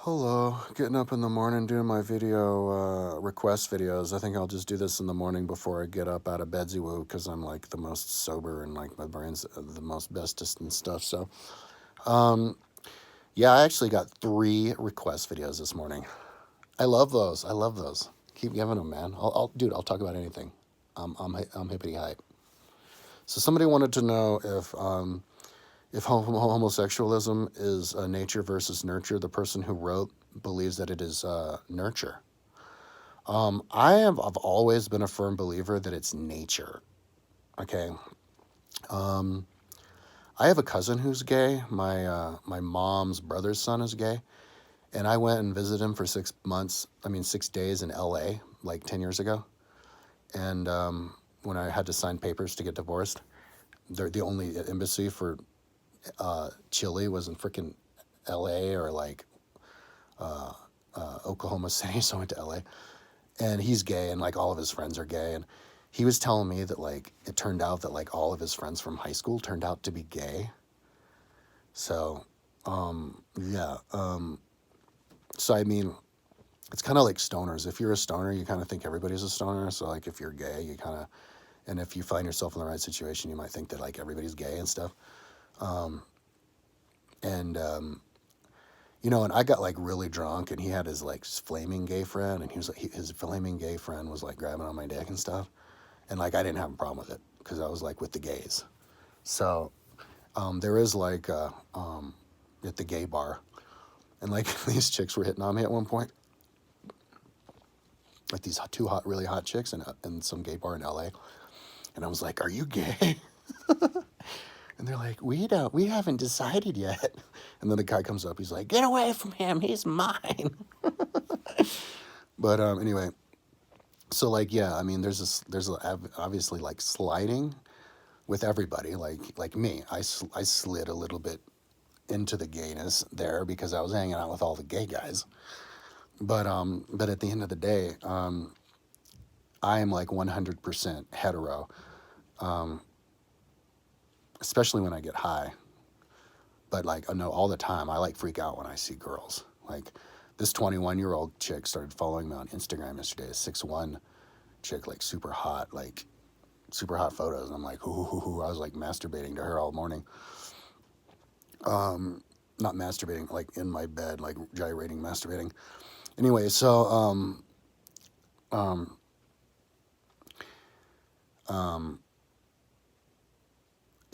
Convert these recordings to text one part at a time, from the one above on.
Hello, getting up in the morning doing my video request videos. I think I'll just do this in the morning before I get up out of bedsy woo because I'm like the most sober and like my brain's the most bestest and stuff. So, um, yeah, I actually got 3 request videos this morning. I love those. I love those. Keep giving them, man. Dude, I'll talk about anything. I'm hippity hype. So somebody wanted to know if homosexualism is nature versus nurture. The person who wrote believes that it is nurture. I've always been a firm believer that it's nature. Okay. Um, I have a cousin who's gay. My mom's brother's son is gay, and I went and visited him for 6 months. I mean, 6 days in L.A. like 10 years ago, and when I had to sign papers to get divorced, the only embassy for Chile was in freaking L.A. or like Oklahoma City, so I went to L.A. And he's gay, and like all of his friends are gay, and he was telling me that like it turned out that like all of his friends from high school turned out to be gay. So yeah, so I mean, it's kind of like stoners. If you're a stoner, you kind of think everybody's a stoner. So like if you're gay, you kind of, and if you find yourself in the right situation, you might think that like everybody's gay and stuff. And you know, and I got like really drunk, and he had his like flaming gay friend, and he was like, his flaming gay friend was like grabbing on my dick and stuff, and like I didn't have a problem with it because I was like with the gays. So there is like at the gay bar, and like these chicks were hitting on me at one point, like these two hot, really hot chicks in some gay bar in LA, and I was like, "Are you gay?" And they're like, we haven't decided yet. And then the guy comes up, he's like, "Get away from him, he's mine." But anyway, so like yeah, I mean, obviously like sliding with everybody, like me. I slid a little bit into the gayness there because I was hanging out with all the gay guys. But at the end of the day, I am like 100% hetero, especially when I get high. But like no, all the time I like freak out when I see girls. Like this 21-year-old chick started following me on Instagram yesterday. A 6'1" chick, like super hot photos. And I'm like, ooh, I was like masturbating to her all morning. Not masturbating, like in my bed, like gyrating, masturbating. Anyway, so um, um,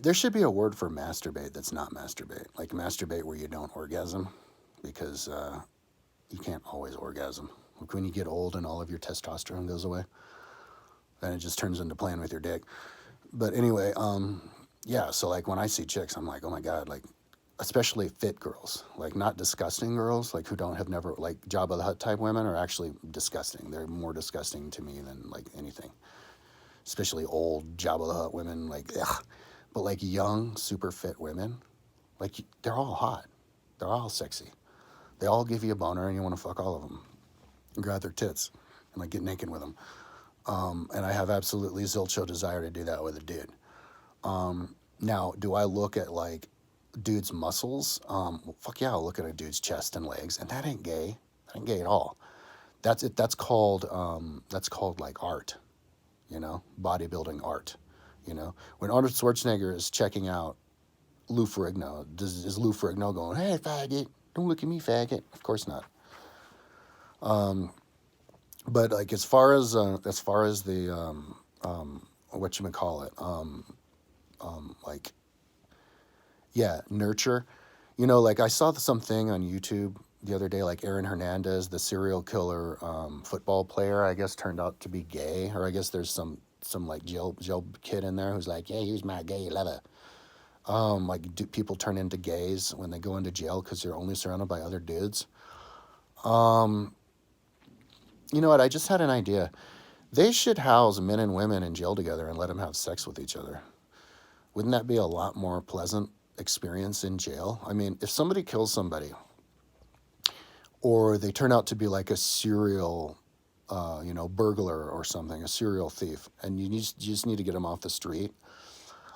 there should be a word for masturbate that's not masturbate. Like masturbate where you don't orgasm, because you can't always orgasm. Like when you get old and all of your testosterone goes away, then it just turns into playing with your dick. But anyway, yeah. So like when I see chicks, I'm like, oh my god, like especially fit girls, like not disgusting girls, like who don't have never like Jabba the Hutt type women are actually disgusting. They're more disgusting to me than like anything. Especially old Jabba the Hutt women, like ugh. But like young, super fit women, like they're all hot. They're all sexy. They all give you a boner, and you want to fuck all of them, and grab their tits, and like get naked with them. And I have absolutely zilcho desire to do that with a dude. Now, do I look at like dude's muscles? Well, fuck yeah, I'll look at a dude's chest and legs, and that ain't gay. That ain't gay at all. That's it. That's called like art. You know, bodybuilding art. You know, when Arnold Schwarzenegger is checking out Lou Ferrigno, is Lou Ferrigno going, "Hey, faggot, don't look at me, faggot"? Of course not. But like as far as the what you call it, like yeah, nurture. You know, like I saw something on YouTube the other day, like Aaron Hernandez, the serial killer football player, I guess turned out to be gay, or I guess there's some like jail kid in there who's like, yeah, he's my gay lover. Like do people turn into gays when they go into jail because they're only surrounded by other dudes? You know what? I just had an idea. They should house men and women in jail together and let them have sex with each other. Wouldn't that be a lot more pleasant experience in jail? I mean, if somebody kills somebody, or they turn out to be like a serial, burglar or something, a serial thief, and you just need to get them off the street.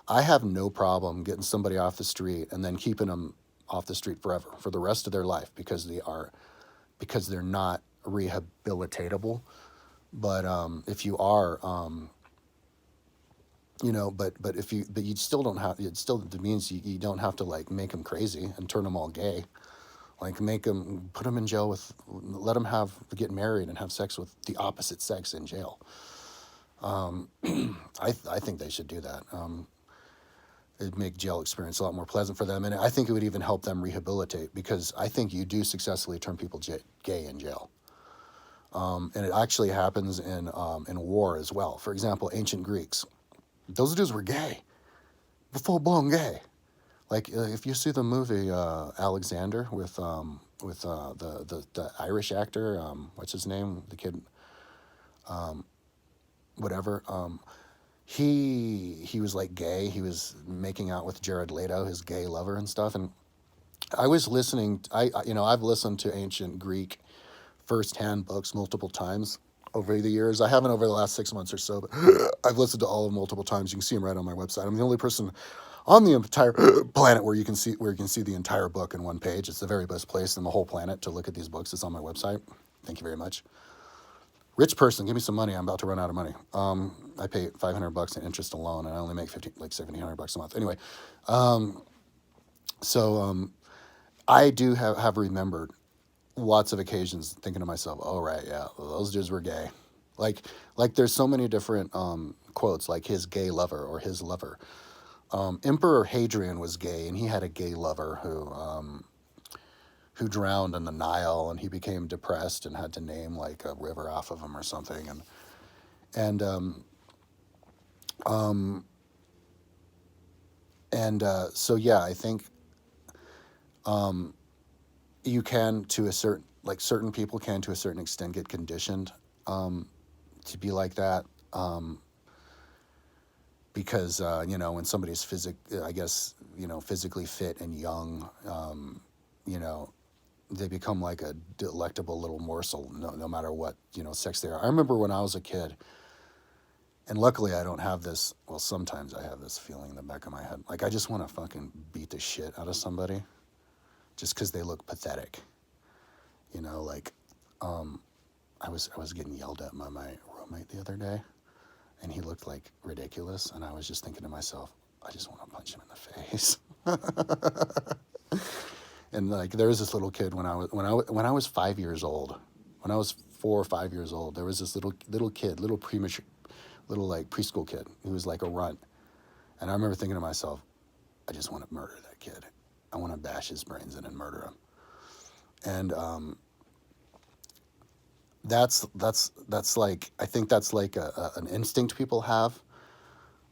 I have no problem getting somebody off the street and then keeping them off the street forever, for the rest of their life, because they are because they're not rehabilitatable. But if you are, but if you, but you still don't have, it still means you don't have to like make them crazy and turn them all gay. Like make them, put them in jail with, let them get married and have sex with the opposite sex in jail. I think they should do that. It'd make jail experience a lot more pleasant for them, and I think it would even help them rehabilitate, because I think you do successfully turn people gay in jail. And it actually happens in war as well. For example, ancient Greeks, those dudes were gay, full blown gay. Like if you see the movie Alexander with the Irish actor, what's his name, the kid, whatever. He was like gay. He was making out with Jared Leto, his gay lover and stuff. And I was listening. I've listened to ancient Greek firsthand books multiple times over the years. I haven't over the last 6 months or so, but I've listened to all of them multiple times. You can see them right on my website. I'm the only person on the entire planet where you can see the entire book in one page. It's the very best place in the whole planet to look at these books. It's on my website. Thank you very much. Rich person, give me some money. I'm about to run out of money. I pay $500 in interest alone, and I only make $1,700 a month. Anyway, so I do have remembered lots of occasions thinking to myself, "Oh right, yeah, those dudes were gay." Like there's so many different quotes, like his gay lover or his lover. Emperor Hadrian was gay, and he had a gay lover who drowned in the Nile, and he became depressed and had to name like a river off of him or something. So yeah, I think you can, to a certain, like certain people can to a certain extent get conditioned to be like that, because when somebody's physically fit and young, they become like a delectable little morsel, no matter what sex they are. I remember when I was a kid, and luckily I don't have this. Well, sometimes I have this feeling in the back of my head, like I just want to fucking beat the shit out of somebody, just because they look pathetic. Like I was getting yelled at by my roommate the other day, and he looked like ridiculous, and I was just thinking to myself, I just want to punch him in the face. And like there was this little kid when I was 5 years old, when I was 4 or 5 years old, there was this little kid, little premature, little like preschool kid who was like a runt, and I remember thinking to myself, I just want to murder that kid. I want to bash his brains in and murder him. And that's like, I think that's like an instinct people have,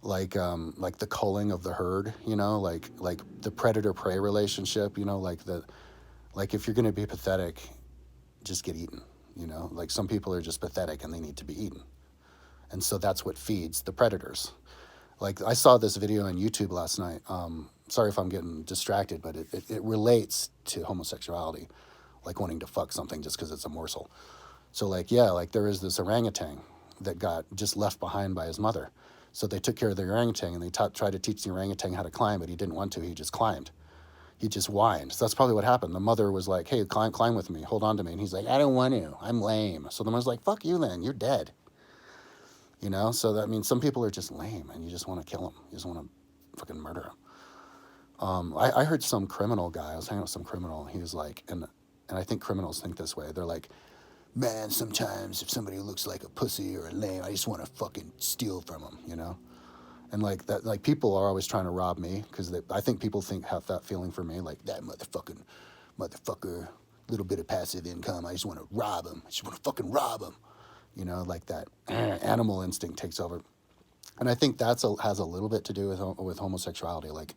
like the culling of the herd, like the predator prey relationship, like if you're going to be pathetic, just get eaten, like some people are just pathetic and they need to be eaten. And so that's what feeds the predators. Like I saw this video on YouTube last night. Sorry if I'm getting distracted, but it relates to homosexuality, like wanting to fuck something just because it's a morsel. So like, yeah, like there is this orangutan that got just left behind by his mother. So they took care of the orangutan, and they tried to teach the orangutan how to climb, but he didn't want to. He just climbed. He just whined. So that's probably what happened. The mother was like, hey, climb with me. Hold on to me. And he's like, I don't want to. I'm lame. So the mother's like, fuck you then. You're dead. So that means some people are just lame, and you just want to kill them. You just want to fucking murder them. I heard some criminal guy. I was hanging out with some criminal, and he was like, and I think criminals think this way. They're like, man, sometimes if somebody looks like a pussy or a lame, I just want to fucking steal from them, And like that, like people are always trying to rob me, because I think people have that feeling for me, like that motherfucker, little bit of passive income. I just want to rob him. I just want to fucking rob him. Like that animal instinct takes over. And I think has a little bit to do with homosexuality, like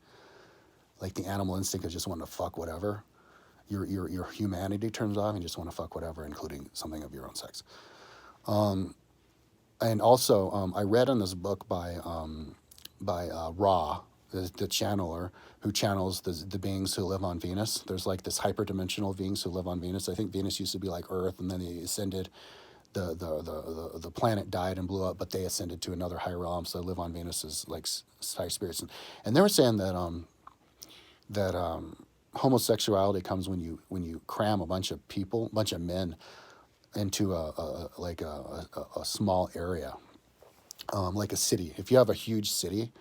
the animal instinct of just wanting to fuck whatever. Your humanity turns off, and you just want to fuck whatever, including something of your own sex. And also, I read in this book by Ra, the channeler, who channels the beings who live on Venus. There's like this hyperdimensional beings who live on Venus. I think Venus used to be like Earth, and then they ascended. The planet died and blew up, but they ascended to another higher realm, so they live on Venus as like high spirits. And they were saying that homosexuality comes when you cram a bunch of people, a bunch of men into a small area, like a city. If you have a huge city,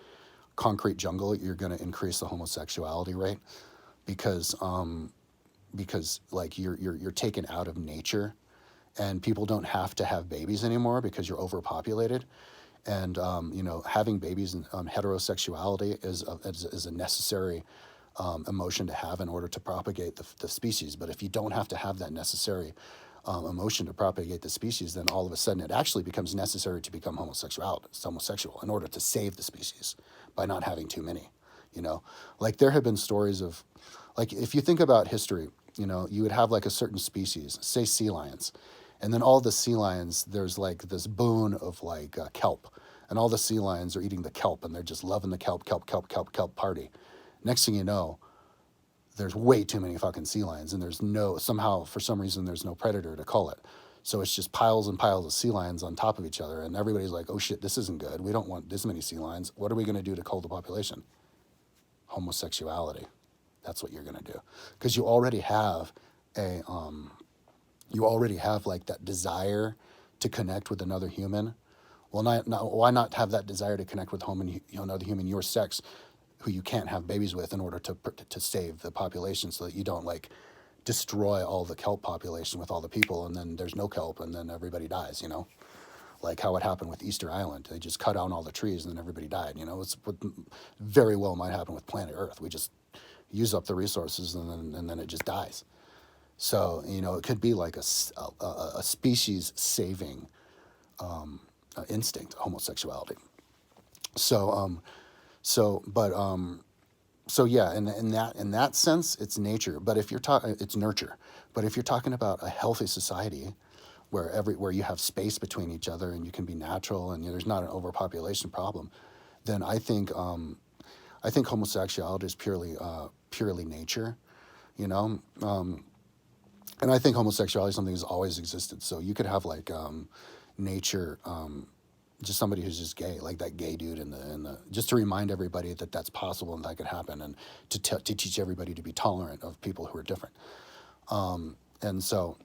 concrete jungle, you're going to increase the homosexuality rate because like you're taken out of nature, and people don't have to have babies anymore because you're overpopulated. And having babies and heterosexuality is a necessary emotion to have in order to propagate the species. But if you don't have to have that necessary emotion to propagate the species, then all of a sudden it actually becomes necessary to become homosexual in order to save the species by not having too many. Like there have been stories of, like if you think about history, you would have like a certain species, say sea lions, and then all the sea lions, there's like this boon of like kelp, and all the sea lions are eating the kelp, and they're just loving the kelp, kelp, kelp, kelp, kelp party. Next thing you know, there's way too many fucking sea lions, and somehow for some reason there's no predator to cull it. So it's just piles and piles of sea lions on top of each other, and everybody's like, oh shit, this isn't good. We don't want this many sea lions. What are we going to do to cull the population? Homosexuality. That's what you're going to do, because a you already have like that desire to connect with another human. Well, why not have that desire to connect with another human your sex, who you can't have babies with, in order to save the population, so that you don't like destroy all the kelp population with all the people, and then there's no kelp, and then everybody dies. Like how it happened with Easter Island. They just cut down all the trees, and then everybody died. It's what very well might happen with planet Earth. We just use up the resources, and then it just dies. So it could be like a species saving instinct, homosexuality. So so yeah, in that sense, it's nature. But if you're talking, it's nurture. But if you're talking about a healthy society, where you have space between each other and you can be natural, and there's not an overpopulation problem, then I think homosexuality is purely nature. You know, and I think homosexuality is something that's always existed. So you could have like nature, just somebody who's just gay, like that gay dude in the just to remind everybody that that's possible and that could happen, and to teach everybody to be tolerant of people who are different. And so,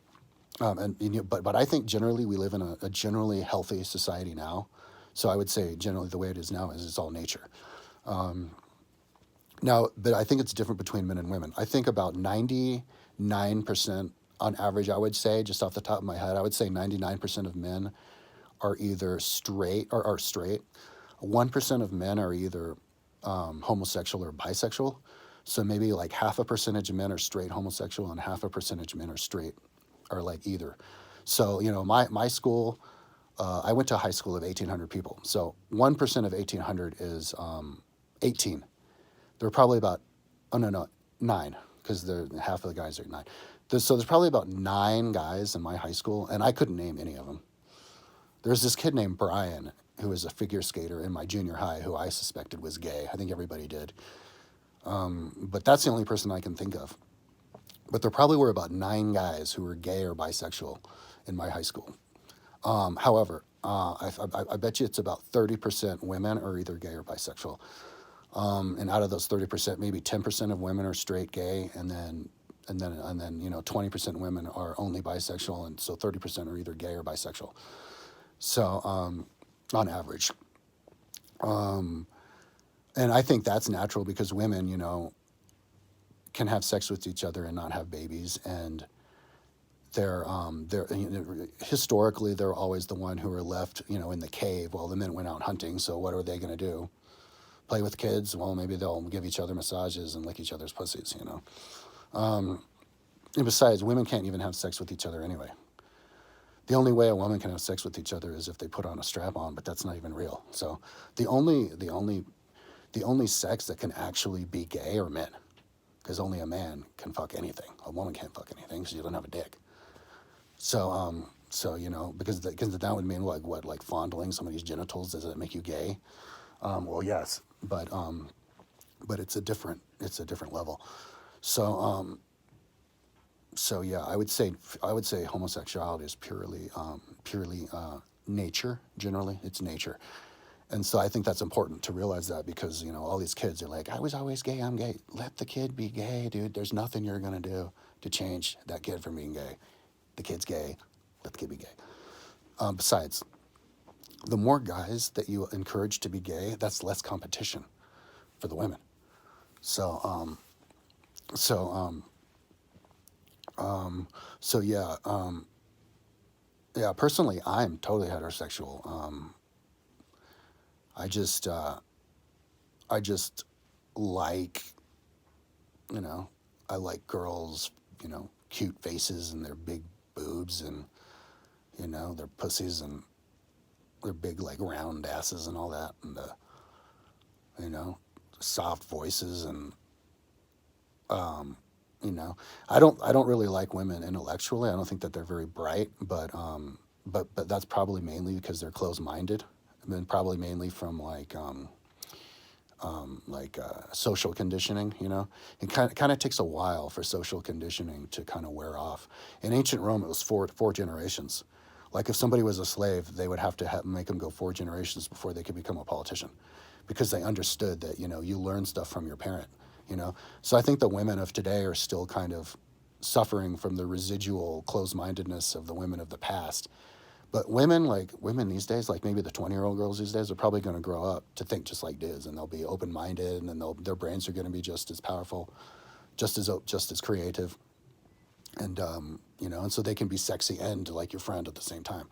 but I think generally we live in a generally healthy society now. So I would say generally the way it is now is it's all nature. Now, but I think it's different between men and women. I think about 99% on average, I would say, just off the top of my head, I would say 99% of men are either straight or are straight. 1% of men are either homosexual or bisexual. So maybe like half a percentage of men are straight homosexual, and half a percentage of men are straight, or like either. So, my school, I went to a high school of 1,800 people. So 1% of 1,800 is 18. There were probably about, oh no, 9, because half of the guys are 9. So there's probably about 9 guys in my high school, and I couldn't name any of them. There's this kid named Brian, who was a figure skater in my junior high, who I suspected was gay. I think everybody did. But that's the only person I can think of. But there probably were about 9 guys who were gay or bisexual in my high school. However, I bet you it's about 30% women are either gay or bisexual. And out of those 30%, maybe 10% of women are straight gay, and then 20% women are only bisexual, and so 30% are either gay or bisexual. So on average, and I think that's natural because women, can have sex with each other and not have babies, and they're historically they're always the one who are left, in the cave while the men went out hunting. So what are they going to do? Play with kids? Well, maybe they'll give each other massages and lick each other's pussies, And besides, women can't even have sex with each other anyway. The only way a woman can have sex with each other is if they put on a strap on, but that's not even real. So the only sex that can actually be gay are men, because only a man can fuck anything. A woman can't fuck anything because you don't have a dick. So because that would mean like fondling somebody's genitals. Does it make you gay? Well, yes, but it's a different level. So yeah, I would say homosexuality is purely nature. Generally, it's nature, And so I think that's important to realize that, because, all these kids are like, I was always gay, I'm gay. Let the kid be gay, dude. There's nothing you're going to do to change that kid from being gay. The kid's gay. Let the kid be gay. Besides, the more guys that you encourage to be gay, that's less competition for the women. So, so, so yeah, yeah. Personally, I'm totally heterosexual. I just, I just like, you know, I like girls, cute faces and their big boobs and, their pussies and their big like round asses and all that, and the, you know, soft voices and, um, I don't really like women intellectually. I don't think that they're very bright, but that's probably mainly because they're closed-minded, and then probably mainly from social conditioning. It kind of takes a while for social conditioning to kind of wear off. In ancient Rome, it was four generations. Like if somebody was a slave, they would have to make them go 4 generations before they could become a politician, because they understood that you learn stuff from your parent. So I think the women of today are still kind of suffering from the residual closed-mindedness of the women of the past. But women these days, like maybe the 20-year-old girls these days, are probably going to grow up to think just like dudes, and they'll be open-minded, and then their brains are going to be just as powerful, just as creative, and and so they can be sexy and like your friend at the same time.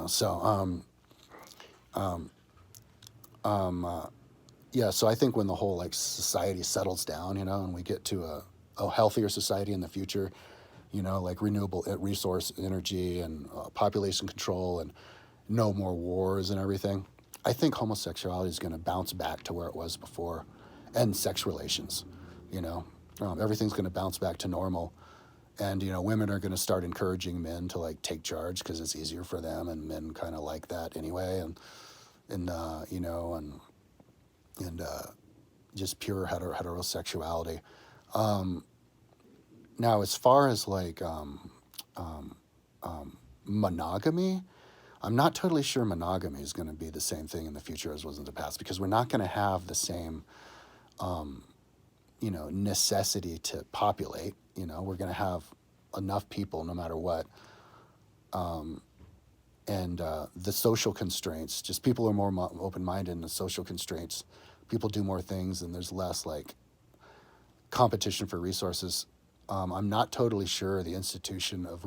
So yeah. So I think when the whole like society settles down, and we get to a healthier society in the future, like renewable resource energy and population control and no more wars and everything, I think homosexuality is going to bounce back to where it was before, and sex relations. Everything's going to bounce back to normal, and women are going to start encouraging men to like take charge because it's easier for them, and men kind of like that anyway, and just pure heterosexuality. Now, as far as like monogamy, I'm not totally sure monogamy is going to be the same thing in the future as was in the past, because we're not going to have the same, necessity to populate. We're going to have enough people no matter what. And the social constraints, just people are more open-minded, and the social constraints, people do more things, and there's less like competition for resources. I'm not totally sure the institution of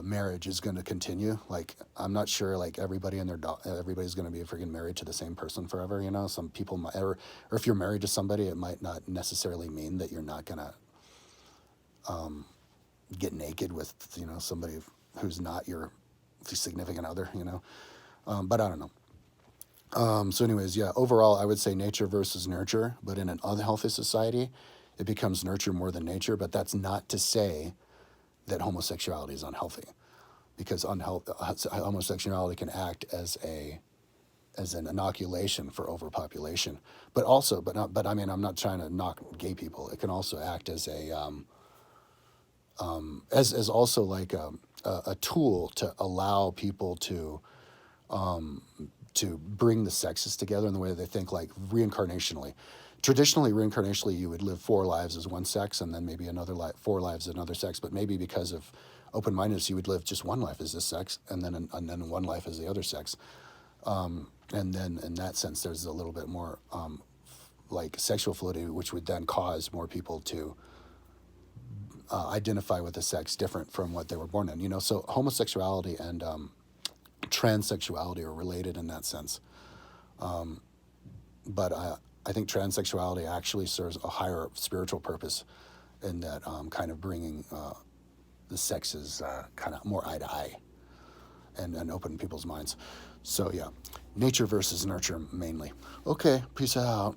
marriage is going to continue. Like, I'm not sure like everybody's going to be freaking married to the same person forever. Some people might, or if you're married to somebody, it might not necessarily mean that you're not going to get naked with, somebody who's not your significant other, but I don't know. So anyways, yeah, overall, I would say nature versus nurture, but in an unhealthy society, it becomes nurture more than nature. But that's not to say that homosexuality is unhealthy, because homosexuality can act as an inoculation for overpopulation, but I'm not trying to knock gay people. It can also act as as also like a tool to allow people to bring the sexes together in the way that they think, like reincarnationally. Traditionally, reincarnationally, you would live 4 lives as one sex, and then maybe another 4 lives as another sex. But maybe because of open-mindedness, you would live just 1 life as this sex, and then 1 life as the other sex. And then in that sense, there's a little bit more like sexual fluidity, which would then cause more people to identify with a sex different from what they were born in. So homosexuality and transsexuality are related in that sense. But I think transsexuality actually serves a higher spiritual purpose, in that kind of bringing the sexes kind of more eye to eye, and open people's minds. So yeah, nature versus nurture mainly. Okay, peace out.